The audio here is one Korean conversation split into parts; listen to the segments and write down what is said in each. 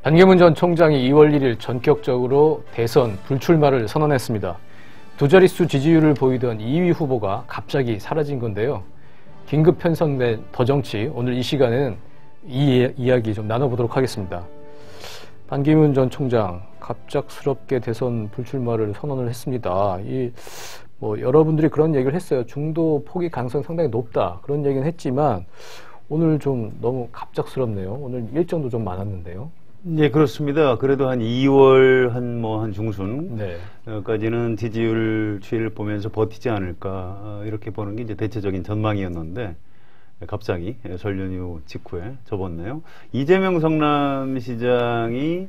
반기문 전 총장이 2월 1일 전격적으로 대선 불출마를 선언했습니다. 두 자릿수 지지율을 보이던 2위 후보가 갑자기 사라진 건데요. 긴급 편성된 더정치, 오늘 이 시간에는 이 이야기 좀 나눠보도록 하겠습니다. 반기문 전 총장 갑작스럽게 대선 불출마를 선언을 했습니다. 여러분들이 그런 얘기를 했어요. 중도 포기 가능성이 상당히 높다, 그런 얘기는 했지만 오늘 좀 너무 갑작스럽네요. 오늘 일정도 좀 많았는데요. 네, 그렇습니다. 그래도 한 2월 한 중순 까지는 지지율 추이를 보면서 버티지 않을까, 이렇게 보는 게 이제 대체적인 전망이었는데 갑자기 설 연휴 직후에 접었네요. 이재명 성남시장이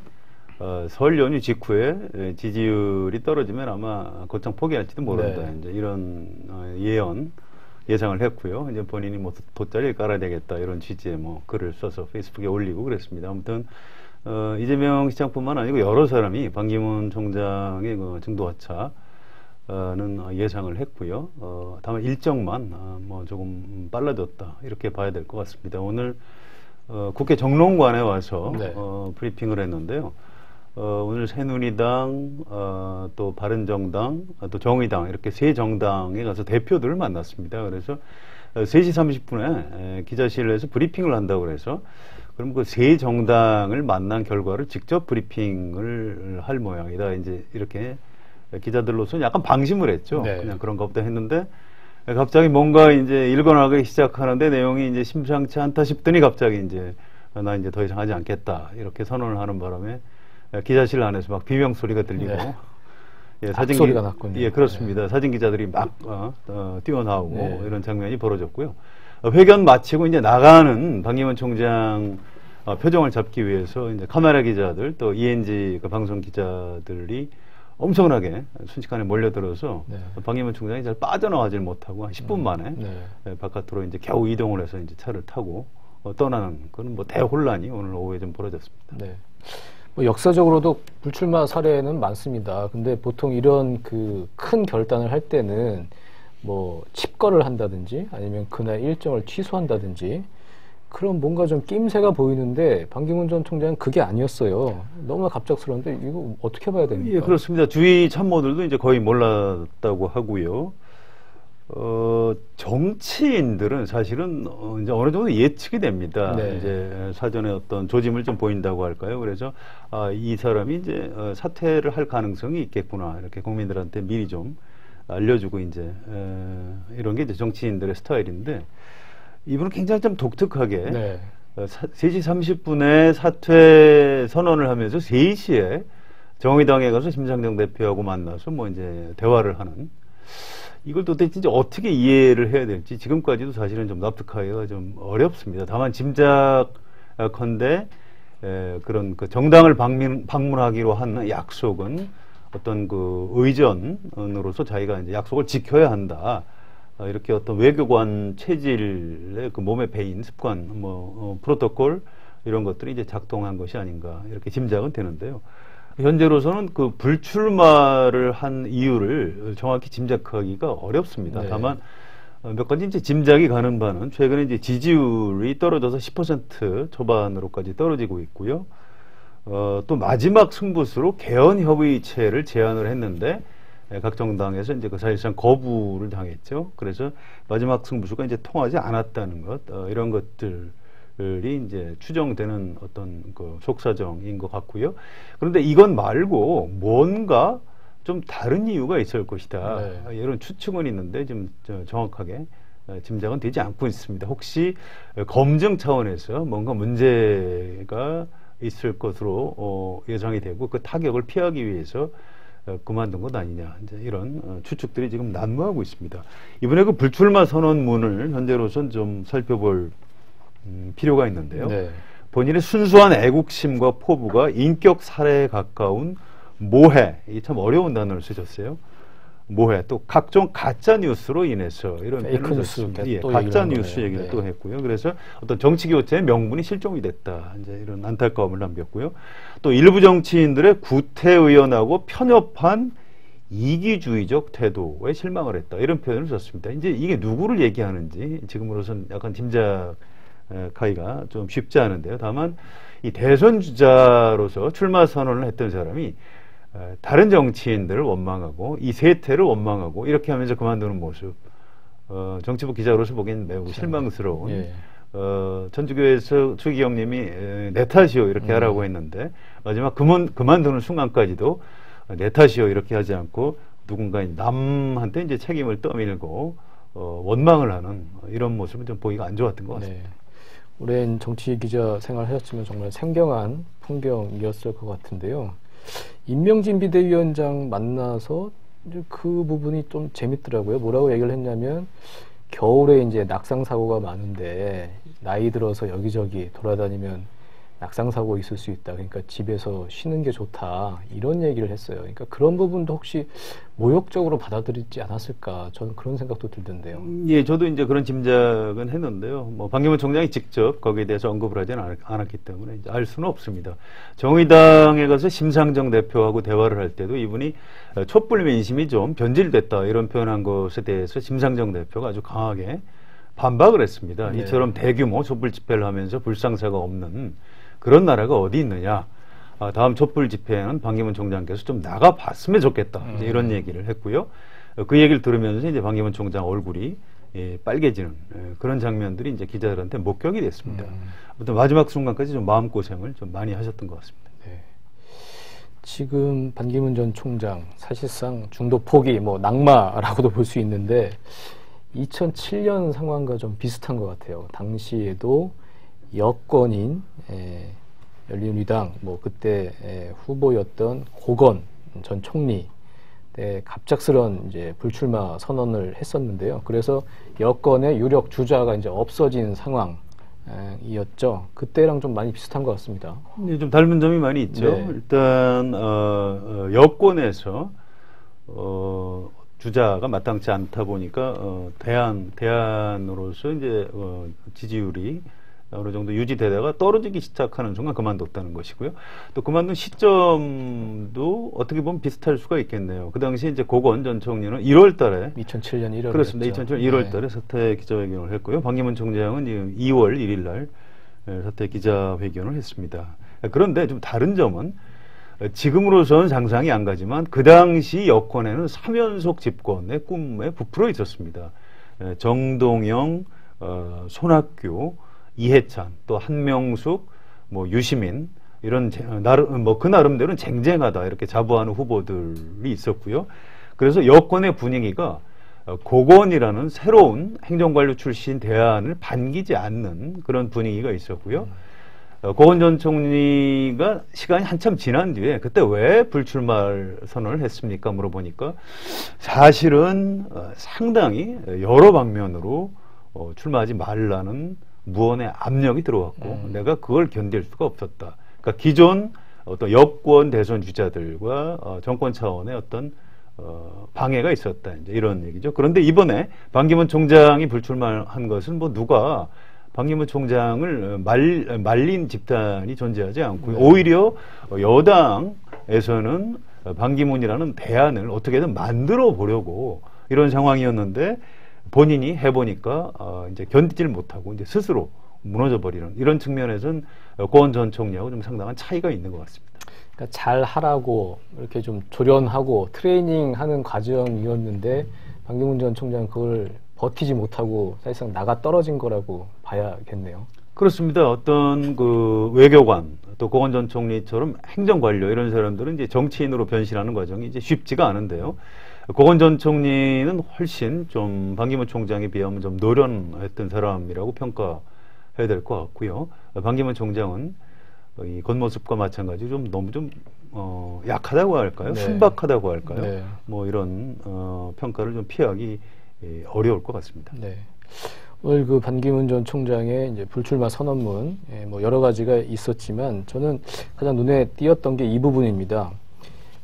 설 연휴 직후에 지지율이 떨어지면 아마 곧장 포기할지도 모른다. 이제 이런 예상을 했고요. 이제 본인이 돗자리를 깔아야 되겠다, 이런 취지의 글을 써서 페이스북에 올리고 그랬습니다. 아무튼 이재명 시장뿐만 아니고 여러 사람이 반기문 총장의 중도 하차는 예상을 했고요. 다만 일정만 조금 빨라졌다, 이렇게 봐야 될 것 같습니다. 오늘 국회 정론관에 와서 브리핑을 했는데요. 오늘 새누리당, 또 바른정당, 또 정의당, 이렇게 세 정당에 가서 대표들을 만났습니다. 그래서 3시 30분에 기자실에서 브리핑을 한다고 그래서, 그럼 그 세 정당을 만난 결과를 직접 브리핑을 할 모양이다, 이제 이렇게 기자들로서 약간 방심을 했죠. 그냥 그런 것부터 했는데 갑자기 뭔가 이제 일관하기 시작하는데 내용이 이제 심상치 않다 싶더니 갑자기 이제 나 이제 더 이상 하지 않겠다, 이렇게 선언을 하는 바람에 기자실 안에서 막 비명 소리가 들리고 사진 소리가 났군요. 예, 그렇습니다. 사진 기자들이 막 뛰어나오고 이런 장면이 벌어졌고요. 회견 마치고 이제 나가는 반기문 총장 표정을 잡기 위해서 이제 카메라 기자들, 또 ENG 방송 기자들이 엄청나게 순식간에 몰려들어서 반기문 총장이 잘 빠져나가질 못하고 한 10분 만에 바깥으로 이제 겨우 이동을 해서 이제 차를 타고 떠나는 그런 대혼란이 오늘 오후에 좀 벌어졌습니다. 역사적으로도 불출마 사례는 많습니다. 근데 보통 이런 큰 결단을 할 때는 칩거를 한다든지 아니면 그날 일정을 취소한다든지 그런 뭔가 좀 낌새가 보이는데 반기문 전 총장은 그게 아니었어요. 너무 갑작스러운데 이거 어떻게 봐야 됩니까? 예, 그렇습니다. 주위 참모들도 이제 거의 몰랐다고 하고요. 정치인들은 사실은 이제 어느 정도 예측이 됩니다. 이제 사전에 어떤 조짐을 좀 보인다고 할까요? 그래서 이 사람이 이제 사퇴를 할 가능성이 있겠구나, 이렇게 국민들한테 미리 좀 알려주고 이제 이런 게 이제 정치인들의 스타일인데, 이분은 굉장히 좀 독특하게 3시 30분에 사퇴 선언을 하면서 3시에 정의당에 가서 심상정 대표하고 만나서 이제 대화를 하는, 이걸 도대체 이제 어떻게 이해를 해야 될지 지금까지도 사실은 좀 납득하기가 좀 어렵습니다. 다만 짐작컨대 그런 정당을 방문하기로 한 약속은 어떤 의전으로서 자기가 이제 약속을 지켜야 한다, 이렇게 어떤 외교관 체질의 몸에 배인 습관, 프로토콜, 이런 것들이 이제 작동한 것이 아닌가, 이렇게 짐작은 되는데요. 현재로서는 불출마를 한 이유를 정확히 짐작하기가 어렵습니다. 다만 몇 가지 이제 짐작이 가는 바는, 최근에 이제 지지율이 떨어져서 10% 초반으로까지 떨어지고 있고요. 또 마지막 승부수로 개헌협의체를 제안을 했는데 각 정당에서 이제 사실상 거부를 당했죠. 그래서 마지막 승부수가 이제 통하지 않았다는 것, 이런 것들이 이제 추정되는 어떤 속사정인 것 같고요. 그런데 이건 말고 뭔가 좀 다른 이유가 있을 것이다, 이런 추측은 있는데 좀 정확하게 짐작은 되지 않고 있습니다. 혹시 검증 차원에서 뭔가 문제가 있을 것으로 예상이 되고 그 타격을 피하기 위해서 그만둔 것 아니냐, 이제 이런 추측들이 지금 난무하고 있습니다. 이번에 불출마 선언문을 현재로선 좀 살펴볼 필요가 있는데요. 본인의 순수한 애국심과 포부가 인격 살해에 가까운 모해, 이게 참 어려운 단어를 쓰셨어요. 모해, 또 각종 가짜 뉴스로 인해서, 이런 표현을 썼습니다. 가짜 뉴스 얘기를 또 했고요. 그래서 어떤 정치 교체의 명분이 실종이 됐다, 이제 이런 안타까움을 남겼고요. 또 일부 정치인들의 구태의연하고 편협한 이기주의적 태도에 실망을 했다, 이런 표현을 썼습니다. 이제 이게 누구를 얘기하는지 지금으로선 약간 짐작이 가기가 좀 쉽지 않은데요. 다만 이 대선 주자로서 출마 선언을 했던 사람이 다른 정치인들을 원망하고 이 세태를 원망하고 이렇게 하면서 그만두는 모습, 정치부 기자로서 보기엔 매우 실망스러운. 예. 천주교에서 추기경님이 내 탓이요 이렇게 하라고 했는데 마지막 그만두는 순간까지도 내 탓이요 이렇게 하지 않고 누군가 남한테 이제 책임을 떠밀고 원망을 하는 이런 모습은 좀 보기가 안 좋았던 것 같습니다. 네. 오랜 정치 기자 생활하셨으면 정말 생경한 풍경이었을 것 같은데요. 임명진 비대위원장 만나서 이제 그 부분이 좀 재밌더라고요. 뭐라고 얘기를 했냐면 겨울에 이제 낙상 사고가 많은데 나이 들어서 여기저기 돌아다니면 낙상 사고 있을 수 있다. 그러니까 집에서 쉬는 게 좋다. 이런 얘기를 했어요. 그러니까 그런 부분도 혹시 모욕적으로 받아들이지 않았을까? 저는 그런 생각도 들던데요. 예, 저도 이제 그런 짐작은 했는데요. 뭐 반기문 총장이 직접 거기에 대해서 언급을 하지는 않았기 때문에 이제 알 수는 없습니다. 정의당에 가서 심상정 대표하고 대화를 할 때도 이분이 촛불 민심이 좀 변질됐다 이런 표현한 것에 대해서 심상정 대표가 아주 강하게 반박을 했습니다. 네. 이처럼 대규모 촛불 집회를 하면서 불상사가 없는 그런 나라가 어디 있느냐. 다음 촛불 집회에는 반기문 총장께서 좀 나가봤으면 좋겠다. 이제 이런 얘기를 했고요. 그 얘기를 들으면서 이제 반기문 총장 얼굴이 빨개지는 그런 장면들이 이제 기자들한테 목격이 됐습니다. 아무튼 마지막 순간까지 좀 마음고생을 좀 많이 하셨던 것 같습니다. 네. 지금 반기문 전 총장 사실상 중도 포기, 뭐 낙마라고도 볼 수 있는데 2007년 상황과 좀 비슷한 것 같아요. 당시에도 여권인 열린우리당 뭐 그때 후보였던 고건 전 총리 갑작스런 이제 불출마 선언을 했었는데요. 그래서 여권의 유력 주자가 이제 없어진 상황이었죠. 그때랑 좀 많이 비슷한 것 같습니다. 네, 좀 닮은 점이 많이 있죠. 네. 일단 여권에서 주자가 마땅치 않다 보니까 대안으로서 이제 지지율이 어느 정도 유지되다가 떨어지기 시작하는 순간 그만뒀다는 것이고요. 또 그만둔 시점도 어떻게 보면 비슷할 수가 있겠네요. 그 당시 이제 고건 전 총리는 1월달에 2007년 1월 그렇습니다. 2007년 1월달에 사퇴 기자회견을 했고요. 반기문 총장은 2월 1일날 사퇴 기자회견을 했습니다. 그런데 좀 다른 점은 지금으로서는 상상이 안 가지만 그 당시 여권에는 3연속 집권의 꿈에 부풀어 있었습니다. 정동영, 손학규, 이해찬, 또 한명숙, 뭐 유시민 이런 그 나름대로는 쟁쟁하다 이렇게 자부하는 후보들이 있었고요. 그래서 여권의 분위기가 고건이라는 새로운 행정관료 출신 대안을 반기지 않는 그런 분위기가 있었고요. 고건 전 총리가 시간이 한참 지난 뒤에 그때 왜 불출마 선언을 했습니까? 물어보니까 사실은 상당히 여러 방면으로 출마하지 말라는 무언의 압력이 들어왔고 내가 그걸 견딜 수가 없었다. 그러니까 기존 어떤 여권 대선 주자들과 정권 차원의 어떤 방해가 있었다. 이제 이런 얘기죠. 그런데 이번에 반기문 총장이 불출마한 것은 뭐 누가 반기문 총장을 말린 집단이 존재하지 않고 오히려 여당에서는 반기문이라는 대안을 어떻게든 만들어 보려고 이런 상황이었는데 본인이 해보니까 이제 견디질 못하고 이제 스스로 무너져 버리는 이런 측면에서는 고건 전 총리하고 좀 상당한 차이가 있는 것 같습니다. 그러니까 잘 하라고 이렇게 좀 조련하고 트레이닝하는 과정이었는데 반기문 전 총장은 그걸 버티지 못하고 사실상 나가 떨어진 거라고 봐야겠네요. 그렇습니다. 어떤 그 외교관 또 고건 전 총리처럼 행정관료 이런 사람들은 이제 정치인으로 변신하는 과정이 이제 쉽지가 않은데요. 고건 전 총리는 훨씬 좀 반기문 총장에 비하면 좀 노련했던 사람이라고 평가해야 될 것 같고요. 반기문 총장은 이 겉모습과 마찬가지로 좀 너무 좀 약하다고 할까요? 네. 순박하다고 할까요? 네. 뭐 이런 평가를 좀 피하기 어려울 것 같습니다. 네. 오늘 그 반기문 전 총장의 이제 불출마 선언문 뭐 여러 가지가 있었지만 저는 가장 눈에 띄었던 게 이 부분입니다.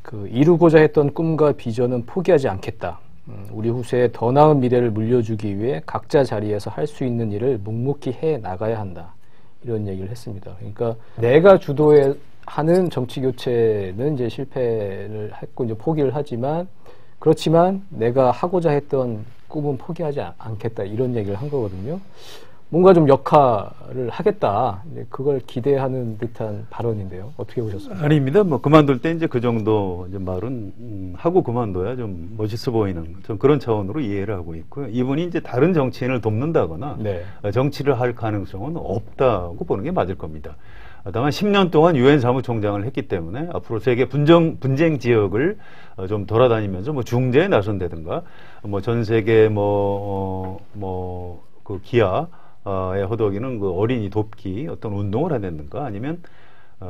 그 이루고자 했던 꿈과 비전은 포기하지 않겠다. 우리 후세에 더 나은 미래를 물려주기 위해 각자 자리에서 할 수 있는 일을 묵묵히 해 나가야 한다. 이런 얘기를 했습니다. 그러니까 내가 주도하는 정치 교체는 이제 실패를 했고 이제 포기를 하지만 그렇지만 내가 하고자 했던 꿈은 포기하지 않겠다. 이런 얘기를 한 거거든요. 뭔가 좀 역할을 하겠다. 그걸 기대하는 듯한 발언인데요. 어떻게 보셨습니까? 아닙니다. 뭐 그만둘 때 이제 그 정도 이제 말은 하고 그만둬야 좀 멋있어 보이는 좀 그런 차원으로 이해를 하고 있고요. 이분이 이제 다른 정치인을 돕는다거나 네. 정치를 할 가능성은 없다고 보는 게 맞을 겁니다. 다만 10년 동안 유엔 사무총장을 했기 때문에 앞으로 세계 분쟁 지역을 좀 돌아다니면서 뭐 중재에 나선다든가 뭐 전 세계 그 기아에 허덕이는 그 어린이 돕기 어떤 운동을 한다든가 아니면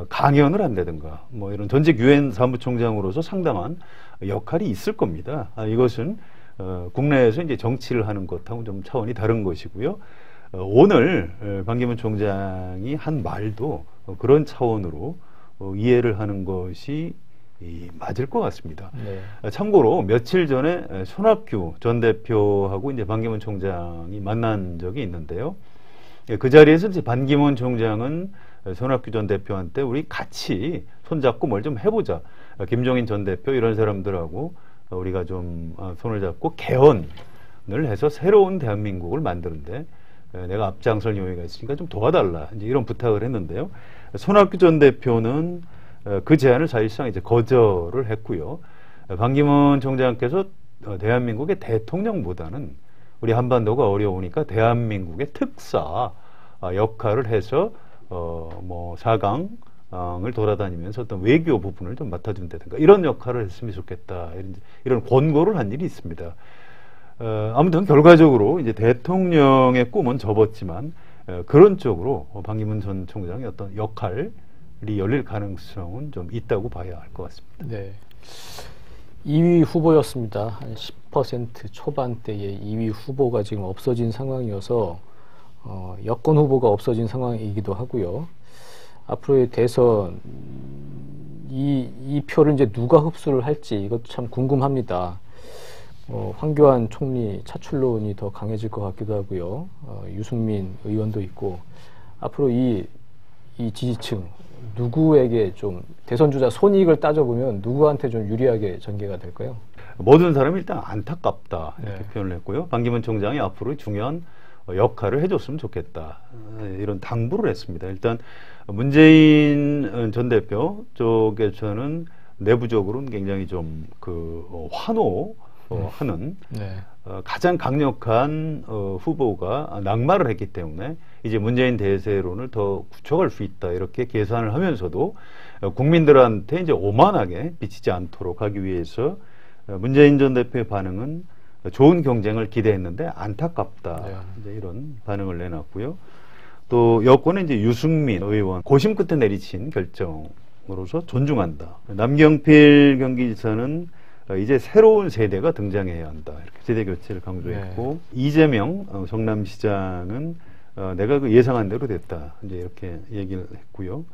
강연을 한다든가 뭐 이런 전직 유엔 사무총장으로서 상당한 역할이 있을 겁니다. 이것은 국내에서 이제 정치를 하는 것하고 좀 차원이 다른 것이고요. 오늘 반기문 총장이 한 말도 그런 차원으로 이해를 하는 것이 맞을 것 같습니다. 네. 참고로 며칠 전에 손학규 전 대표하고 이제 반기문 총장이 만난 적이 있는데요. 그 자리에서 이제 반기문 총장은 손학규 전 대표한테 우리 같이 손잡고 뭘 좀 해보자. 김종인 전 대표 이런 사람들하고 우리가 좀 손을 잡고 개헌을 해서 새로운 대한민국을 만드는데 내가 앞장설 용의가 있으니까 좀 도와달라. 이제 이런 부탁을 했는데요. 손학규 전 대표는 그 제안을 사실상 이제 거절을 했고요. 반기문 총장께서 대한민국의 대통령보다는 우리 한반도가 어려우니까 대한민국의 특사 역할을 해서 뭐 4강을 돌아다니면서 어떤 외교 부분을 좀 맡아준다든가 이런 역할을 했으면 좋겠다. 이런 권고를 한 일이 있습니다. 아무튼 결과적으로 이제 대통령의 꿈은 접었지만 그런 쪽으로 반기문 전 총장의 어떤 역할이 열릴 가능성은 좀 있다고 봐야 할 것 같습니다. 네. 2위 후보였습니다. 한 10% 초반대의 2위 후보가 지금 없어진 상황이어서 여권 후보가 없어진 상황이기도 하고요. 앞으로의 대선 이 표를 이제 누가 흡수를 할지 이것도 참 궁금합니다. 황교안 총리 차출론이 더 강해질 것 같기도 하고요. 유승민 의원도 있고 앞으로 이 지지층 누구에게 좀 대선 주자 손익을 따져보면 누구한테 좀 유리하게 전개가 될까요? 모든 사람이 일단 안타깝다 이렇게 네. 표현을 했고요. 반기문 총장이 앞으로 중요한 역할을 해줬으면 좋겠다 이런 당부를 했습니다. 일단 문재인 전 대표 쪽에서는 내부적으로는 굉장히 좀 환호하는 네. 가장 강력한 후보가 낙마를 했기 때문에 이제 문재인 대세론을 더 굳혀갈 수 있다 이렇게 계산을 하면서도 국민들한테 이제 오만하게 비치지 않도록 하기 위해서 문재인 전 대표의 반응은 좋은 경쟁을 기대했는데 안타깝다. 네. 이제 이런 반응을 내놨고요. 또 여권은 이제 유승민 의원 고심 끝에 내리친 결정으로서 존중한다. 남경필 경기지사는 이제 새로운 세대가 등장해야 한다. 이렇게 세대 교체를 강조했고 네. 이재명 성남시장은 내가 그 예상한 대로 됐다. 이제 이렇게 얘기를 했고요.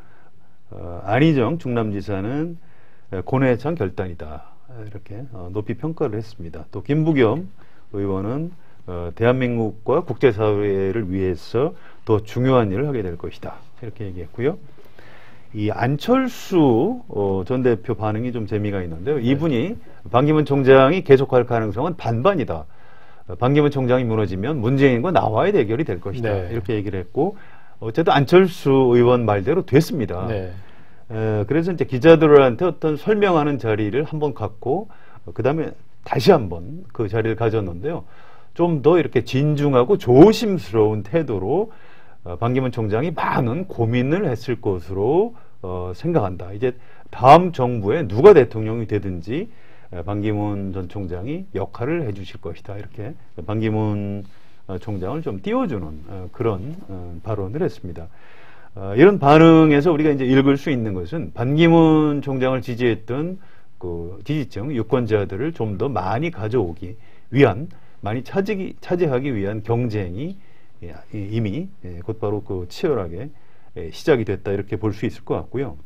안희정 충남지사는 고뇌찬 결단이다. 이렇게 높이 평가를 했습니다. 또 김부겸 의원은 대한민국과 국제사회를 위해서 더 중요한 일을 하게 될 것이다. 이렇게 얘기했고요. 이 안철수 전 대표 반응이 좀 재미가 있는데요. 이분이 반기문 총장이 계속할 가능성은 반반이다. 반기문 총장이 무너지면 문재인과 나와의 대결이 될 것이다. 네. 이렇게 얘기를 했고 어쨌든 안철수 의원 말대로 됐습니다. 네. 그래서 이제 기자들한테 어떤 설명하는 자리를 한번 갖고 그 다음에 다시 한번 그 자리를 가졌는데요. 좀 더 이렇게 진중하고 조심스러운 태도로 반기문 총장이 많은 고민을 했을 것으로 생각한다. 이제 다음 정부에 누가 대통령이 되든지 반기문 전 총장이 역할을 해주실 것이다. 이렇게 반기문 총장을 좀 띄워주는 그런 발언을 했습니다. 이런 반응에서 우리가 이제 읽을 수 있는 것은 반기문 총장을 지지했던 그 지지층 유권자들을 좀 더 많이 가져오기 위한 많이 차지하기 위한 경쟁이 이미 곧바로 그 치열하게 시작이 됐다 이렇게 볼 수 있을 것 같고요.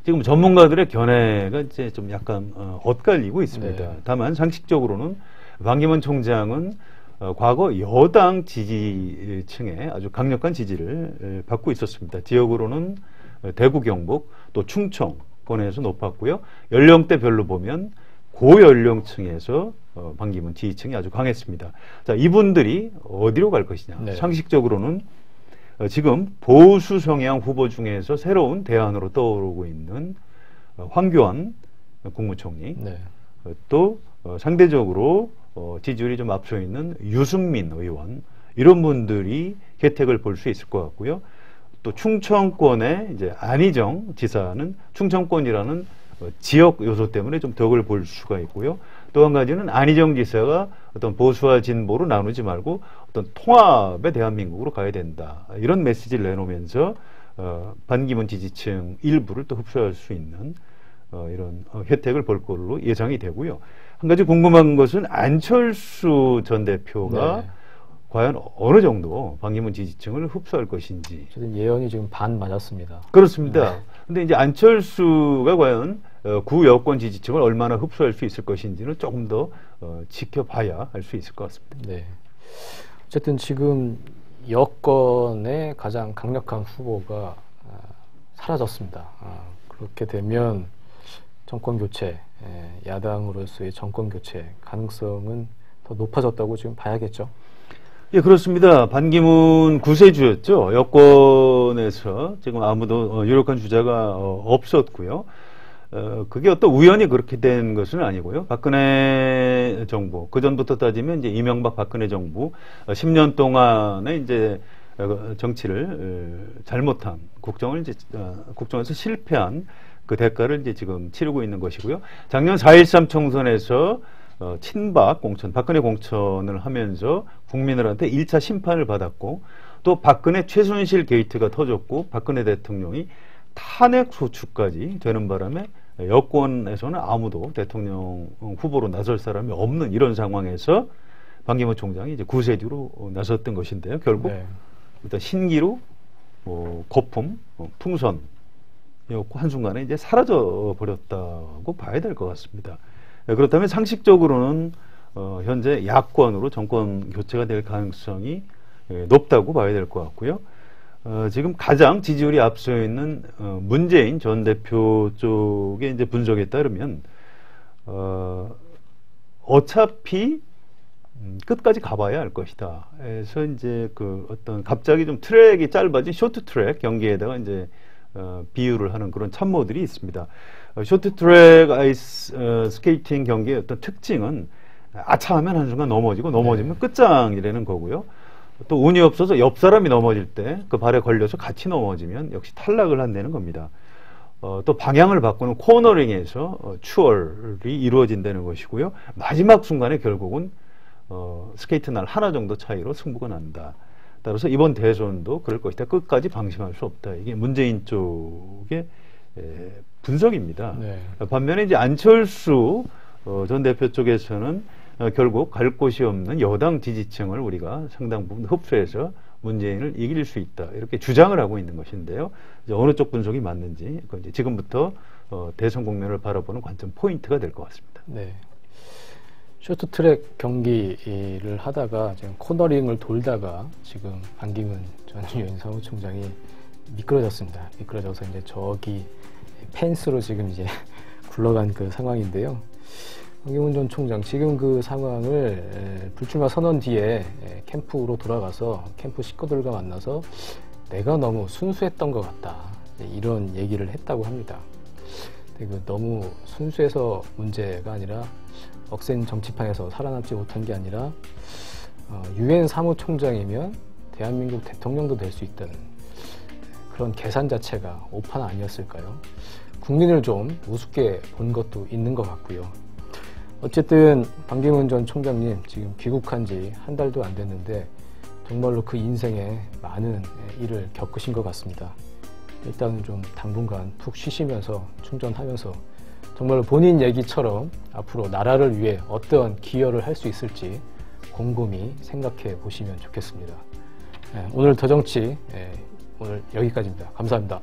지금 전문가들의 견해가 이제 좀 약간 엇갈리고 있습니다. 네. 다만 상식적으로는 반기문 총장은 과거 여당 지지층에 아주 강력한 지지를 받고 있었습니다. 지역으로는 대구, 경북, 또 충청권에서 높았고요. 연령대별로 보면 고연령층에서 반기문 지지층이 아주 강했습니다. 자, 이분들이 어디로 갈 것이냐? 네. 상식적으로는 지금 보수 성향 후보 중에서 새로운 대안으로 떠오르고 있는 황교안 국무총리, 네. 또 상대적으로 지지율이 좀 앞서 있는 유승민 의원, 이런 분들이 혜택을 볼 수 있을 것 같고요. 또 충청권의 이제 안희정 지사는 충청권이라는 지역 요소 때문에 좀 덕을 볼 수가 있고요. 또 한 가지는 안희정 지사가 어떤 보수와 진보로 나누지 말고 어떤 통합의 대한민국으로 가야 된다, 이런 메시지를 내놓으면서 반기문 지지층 일부를 또 흡수할 수 있는 이런 혜택을 볼 걸로 예상이 되고요. 한 가지 궁금한 것은 안철수 전 대표가 네. 과연 어느 정도 반기문 지지층을 흡수할 것인지. 저는 예언이 지금 반 맞았습니다. 그렇습니다. 네. 근데 이제 안철수가 과연 구여권 지지층을 얼마나 흡수할 수 있을 것인지는 조금 더 지켜봐야 알 수 있을 것 같습니다. 네. 어쨌든 지금 여권의 가장 강력한 후보가 사라졌습니다. 그렇게 되면 정권 교체, 야당으로서의 정권 교체 가능성은 더 높아졌다고 지금 봐야겠죠. 예, 그렇습니다. 반기문 구세주였죠. 여권에서 지금 아무도 유력한 주자가 없었고요. 그게 어떤 우연히 그렇게 된 것은 아니고요. 박근혜 정부, 그 전부터 따지면 이제 이명박 박근혜 정부 10년 동안의 이제 정치를 잘못한 국정을 이제 국정에서 실패한 그 대가를 이제 지금 치르고 있는 것이고요. 작년 4.13 총선에서 친박 공천, 박근혜 공천을 하면서 국민들한테 1차 심판을 받았고, 또 박근혜 최순실 게이트가 터졌고 박근혜 대통령이 탄핵 소추까지 되는 바람에 여권에서는 아무도 대통령 후보로 나설 사람이 없는 이런 상황에서 반기문 총장이 이제 구세주로 나섰던 것인데요. 결국 네. 일단 신기루, 거품, 풍선, 한순간에 이제 사라져 버렸다고 봐야 될 것 같습니다. 그렇다면 상식적으로는 현재 야권으로 정권 교체가 될 가능성이 높다고 봐야 될 것 같고요. 지금 가장 지지율이 앞서 있는 문재인 전 대표 쪽의 이제 분석에 따르면 어차피 끝까지 가봐야 할 것이다. 그래서 이제 그 어떤 갑자기 좀 트랙이 짧아진 쇼트 트랙 경기에다가 이제 비유를 하는 그런 참모들이 있습니다. 쇼트트랙 아이스 스케이팅 경기의 어떤 특징은 아차하면 한순간 넘어지고 넘어지면 끝장이라는 거고요. 또 운이 없어서 옆 사람이 넘어질 때 그 발에 걸려서 같이 넘어지면 역시 탈락을 한다는 겁니다. 또 방향을 바꾸는 코너링에서 추월이 이루어진다는 것이고요. 마지막 순간에 결국은 스케이트 날 하나 정도 차이로 승부가 난다. 따라서 이번 대선도 그럴 것이다. 끝까지 방심할 수 없다. 이게 문재인 쪽의 분석입니다. 네. 반면에 이제 안철수 전 대표 쪽에서는 결국 갈 곳이 없는 여당 지지층을 우리가 상당 부분 흡수해서 문재인을 이길 수 있다. 이렇게 주장을 하고 있는 것인데요. 이제 어느 쪽 분석이 맞는지 이제 지금부터 대선 국면을 바라보는 관점 포인트가 될 것 같습니다. 네. 쇼트트랙 경기를 하다가 지금 코너링을 돌다가 지금 반기문 전 유엔 사무총장이 미끄러졌습니다. 미끄러져서 이제 저기 펜스로 지금 이제 굴러간 그 상황인데요. 반기문 전 총장 지금 그 상황을 불출마 선언 뒤에 캠프로 돌아가서 캠프 식구들과 만나서 내가 너무 순수했던 것 같다, 이런 얘기를 했다고 합니다. 근데 그 너무 순수해서 문제가 아니라 억센 정치판에서 살아남지 못한 게 아니라 유엔 사무총장이면 대한민국 대통령도 될 수 있다는 그런 계산 자체가 오판 아니었을까요? 국민을 좀 우습게 본 것도 있는 것 같고요. 어쨌든 반기문 전 총장님 지금 귀국한 지 한 달도 안 됐는데 정말로 그 인생에 많은 일을 겪으신 것 같습니다. 일단은 좀 당분간 푹 쉬시면서 충전하면서 정말로 본인 얘기처럼 앞으로 나라를 위해 어떤 기여를 할 수 있을지 곰곰이 생각해 보시면 좋겠습니다. 오늘 더정치 오늘 여기까지입니다. 감사합니다.